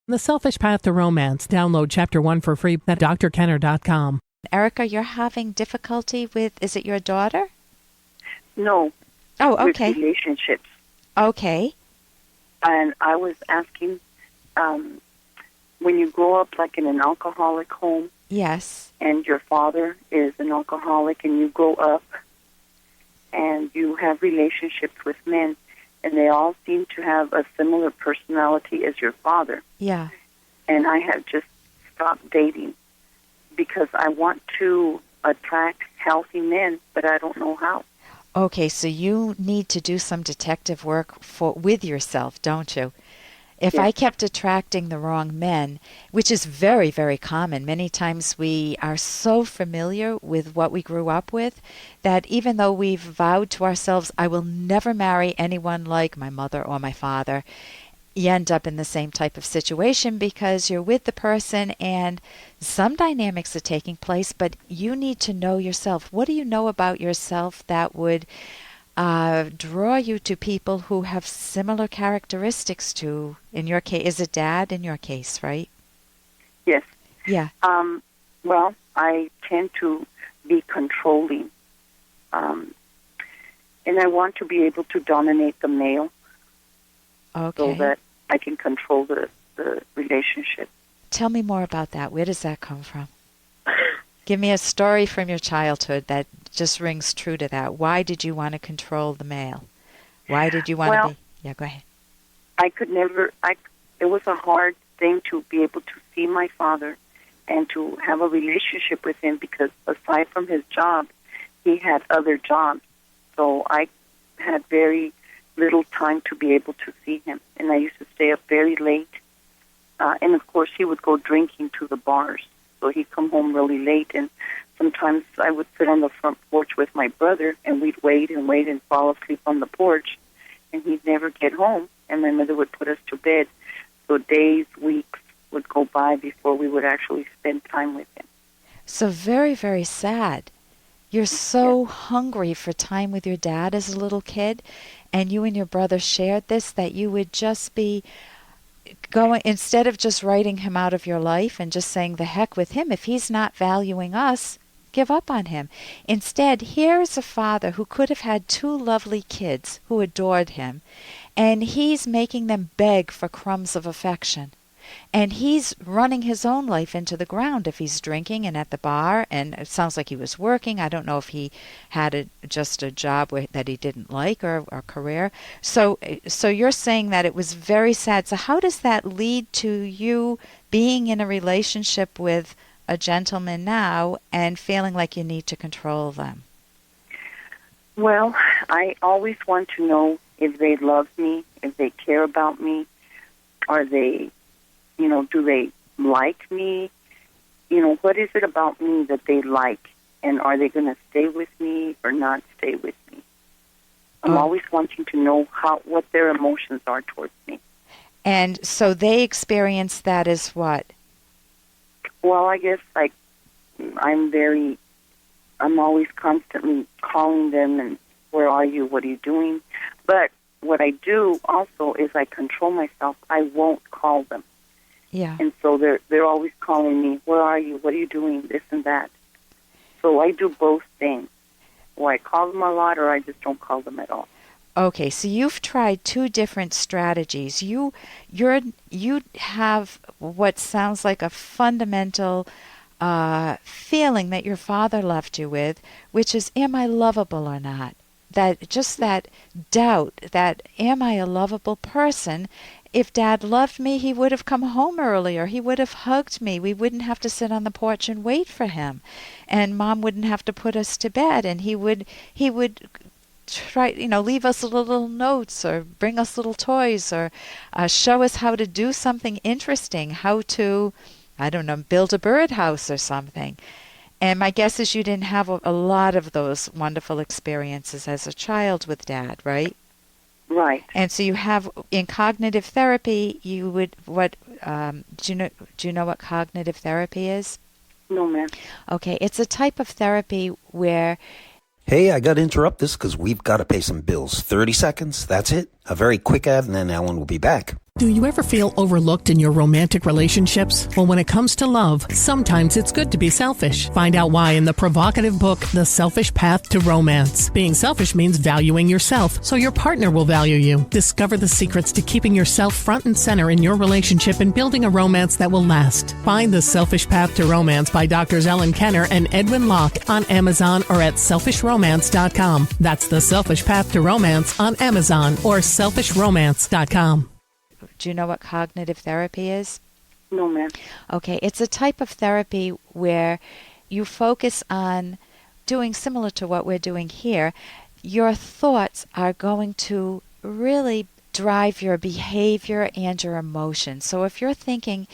The Selfish Path to Romance. Download Chapter 1 for free at drkenner.com. Erica, you're having difficulty with, is it your daughter? No. Oh, okay. With relationships. Okay. And I was asking, when you grow up like in an alcoholic home, Yes. and your father is an alcoholic, and you grow up and you have relationships with men, and they all seem to have a similar personality as your father. Yeah. And I have just stopped dating because I want to attract healthy men, but I don't know how. Okay, so you need to do some detective work with yourself, don't you? If Yes. I kept attracting the wrong men, which is very, very common, many times we are so familiar with what we grew up with that even though we've vowed to ourselves, I will never marry anyone like my mother or my father, you end up in the same type of situation because you're with the person and some dynamics are taking place, but you need to know yourself. What do you know about yourself that would draw you to people who have similar characteristics to, in your case, is it Dad in your case, right? Yes. Yeah. Well, I tend to be controlling, and I want to be able to dominate the male Okay. so that I can control the relationship. Tell me more about that. Where does that come from? Give me a story from your childhood that just rings true to that. Why did you want to control the male? Why did you want to be... Yeah, go ahead. I could never, it was a hard thing to be able to see my father and to have a relationship with him because aside from his job, he had other jobs. So I had very little time to be able to see him. And I used to stay up very late. And of course, he would go drinking to the bars. So he'd come home really late, and sometimes I would sit on the front porch with my brother, and we'd wait and fall asleep on the porch, and he'd never get home, and my mother would put us to bed. So days, weeks would go by before we would actually spend time with him. So very, very sad. You're so hungry for time with your dad as a little kid, and you and your brother shared this, that you would just be going, instead of just writing him out of your life and just saying the heck with him, if he's not valuing us, give up on him. Instead, here's a father who could have had two lovely kids who adored him, and he's making them beg for crumbs of affection. And he's running his own life into the ground if he's drinking and at the bar, and it sounds like he was working. I don't know if he had just a job that he didn't like or a career. So you're saying that it was very sad. So how does that lead to you being in a relationship with a gentleman now and feeling like you need to control them? Well, I always want to know if they love me, if they care about me, are they... do they like me? What is it about me that they like? And are they going to stay with me or not stay with me? I'm always wanting to know what their emotions are towards me. And so they experience that as what? Well, I guess I'm always constantly calling them and where are you? What are you doing? But what I do also is I control myself. I won't call them. Yeah. And so they're always calling me, where are you? What are you doing? This and that. So I do both things. Or I call them a lot or I just don't call them at all. Okay, so you've tried two different strategies. You have what sounds like a fundamental feeling that your father left you with, which is, am I lovable or not? That doubt that, am I a lovable person? If Dad loved me, he would have come home earlier. He would have hugged me. We wouldn't have to sit on the porch and wait for him. And Mom wouldn't have to put us to bed. And he would try, leave us little notes or bring us little toys or show us how to do something interesting, how to, I don't know, build a birdhouse or something. And my guess is you didn't have a lot of those wonderful experiences as a child with Dad, right? Right. And so you have, in cognitive therapy, you would, do you know what cognitive therapy is? No, ma'am. Okay, it's a type of therapy where... Hey, I got to interrupt this because we've got to pay some bills. 30 seconds, that's it. A very quick ad, and then Ellen will be back. Do you ever feel overlooked in your romantic relationships? Well, when it comes to love, sometimes it's good to be selfish. Find out why in the provocative book, The Selfish Path to Romance. Being selfish means valuing yourself, so your partner will value you. Discover the secrets to keeping yourself front and center in your relationship and building a romance that will last. Find The Selfish Path to Romance by Drs. Ellen Kenner and Edwin Locke on Amazon or at selfishromance.com. That's The Selfish Path to Romance on Amazon or selfishromance.com. Do you know what cognitive therapy is? No, ma'am. Okay, it's a type of therapy where you focus on doing similar to what we're doing here. Your thoughts are going to really drive your behavior and your emotions. So if you're thinking,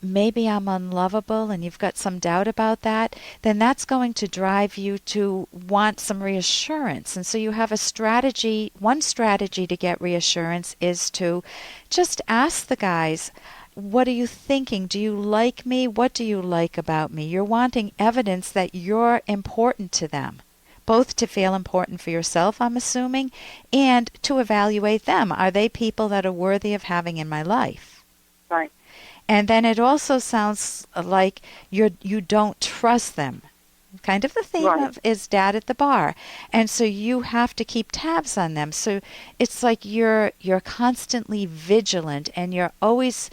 maybe I'm unlovable, and you've got some doubt about that, then that's going to drive you to want some reassurance. And so you have a strategy. One strategy to get reassurance is to just ask the guys, what are you thinking? Do you like me? What do you like about me? You're wanting evidence that you're important to them, both to feel important for yourself, I'm assuming, and to evaluate them. Are they people that are worthy of having in my life? Right. And then it also sounds like you don't trust them. Kind of the theme Right. of is Dad at the bar. And so you have to keep tabs on them. So it's like you're constantly vigilant and you're always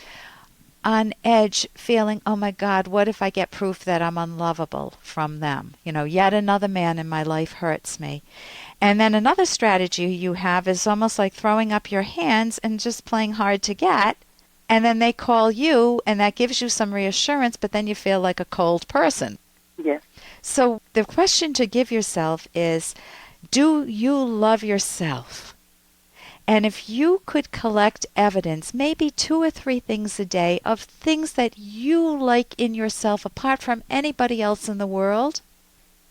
on edge feeling, oh my God, what if I get proof that I'm unlovable from them? Yet another man in my life hurts me. And then another strategy you have is almost like throwing up your hands and just playing hard to get. And then they call you, and that gives you some reassurance, but then you feel like a cold person. Yes. So the question to give yourself is, do you love yourself? And if you could collect evidence, maybe 2 or 3 things a day of things that you like in yourself apart from anybody else in the world,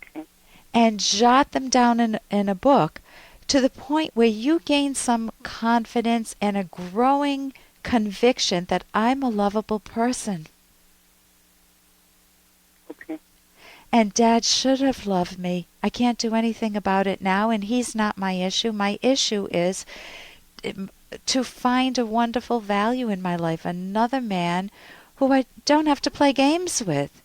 Okay. and jot them down in a book to the point where you gain some confidence and a growing conviction that I'm a lovable person. Okay. And Dad should have loved me. I can't do anything about it now, and he's not my issue. My issue is to find a wonderful value in my life, another man who I don't have to play games with.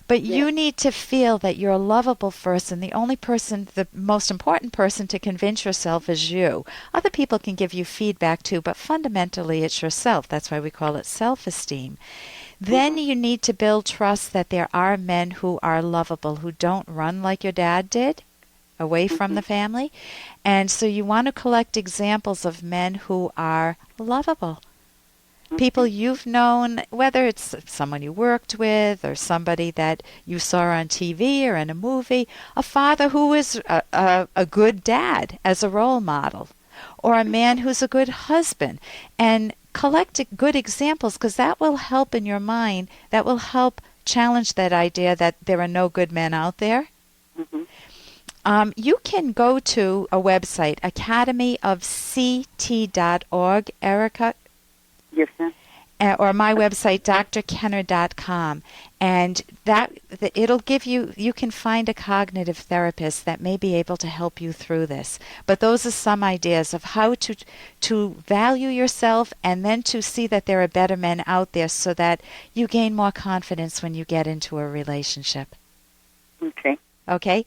But you need to feel that you're a lovable person. The only person, the most important person to convince yourself is you. Other people can give you feedback too, but fundamentally it's yourself. That's why we call it self-esteem. Then you need to build trust that there are men who are lovable, who don't run like your dad did away from the family. And so you want to collect examples of men who are lovable. People you've known, whether it's someone you worked with or somebody that you saw on TV or in a movie, a father who is a good dad as a role model, or a man who's a good husband, and collect good examples, because that will help in your mind. That will help challenge that idea that there are no good men out there. Mm-hmm. You can go to a website, academyofct.org, Erica. Yes, ma'am. Or my website, drkenner.com, and it'll give you can find a cognitive therapist that may be able to help you through this. But those are some ideas of how to value yourself, and then to see that there are better men out there, so that you gain more confidence when you get into a relationship. Okay. Okay?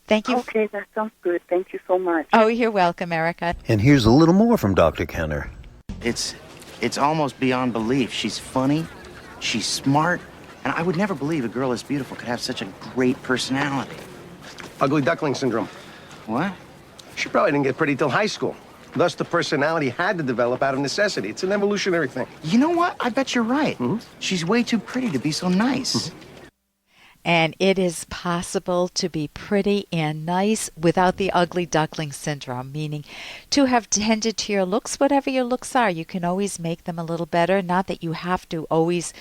Thank you. Okay, that sounds good. Thank you so much. Oh, you're welcome, Erica. And here's a little more from Dr. Kenner. It's almost beyond belief. She's funny, she's smart, and I would never believe a girl as beautiful could have such a great personality. Ugly duckling syndrome. What? She probably didn't get pretty till high school. Thus, the personality had to develop out of necessity. It's an evolutionary thing. You know what? I bet you're right. She's way too pretty to be so nice. And it is possible to be pretty and nice without the ugly duckling syndrome, meaning to have tended to your looks, whatever your looks are. You can always make them a little better. Not that you have to always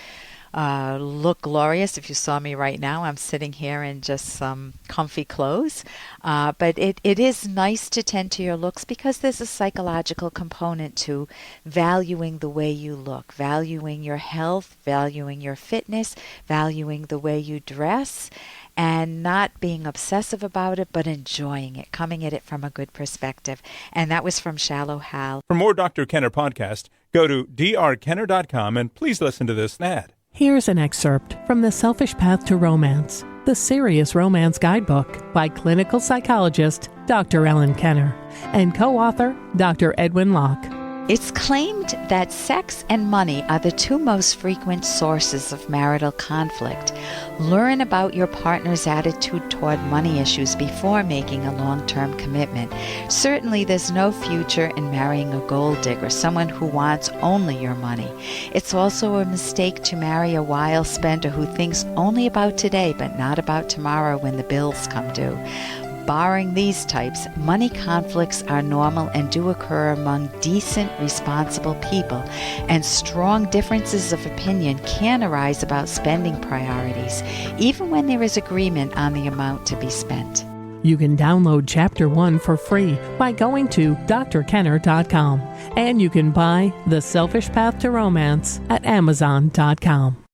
look glorious. If you saw me right now, I'm sitting here in just some comfy clothes. But it is nice to tend to your looks, because there's a psychological component to valuing the way you look, valuing your health, valuing your fitness, valuing the way you dress. and not being obsessive about it, but enjoying it, coming at it from a good perspective. And that was from Shallow Hal. For more Dr. Kenner podcast, go to drkenner.com and please listen to this ad. Here's an excerpt from The Selfish Path to Romance, the Serious Romance Guidebook by clinical psychologist Dr. Ellen Kenner and co-author Dr. Edwin Locke. It's claimed that sex and money are the two most frequent sources of marital conflict. Learn about your partner's attitude toward money issues before making a long-term commitment. Certainly, there's no future in marrying a gold digger, someone who wants only your money. It's also a mistake to marry a wild spender who thinks only about today but not about tomorrow when the bills come due. Barring these types, money conflicts are normal and do occur among decent, responsible people, and strong differences of opinion can arise about spending priorities, even when there is agreement on the amount to be spent. You can download Chapter 1 for free by going to drkenner.com, and you can buy The Selfish Path to Romance at amazon.com.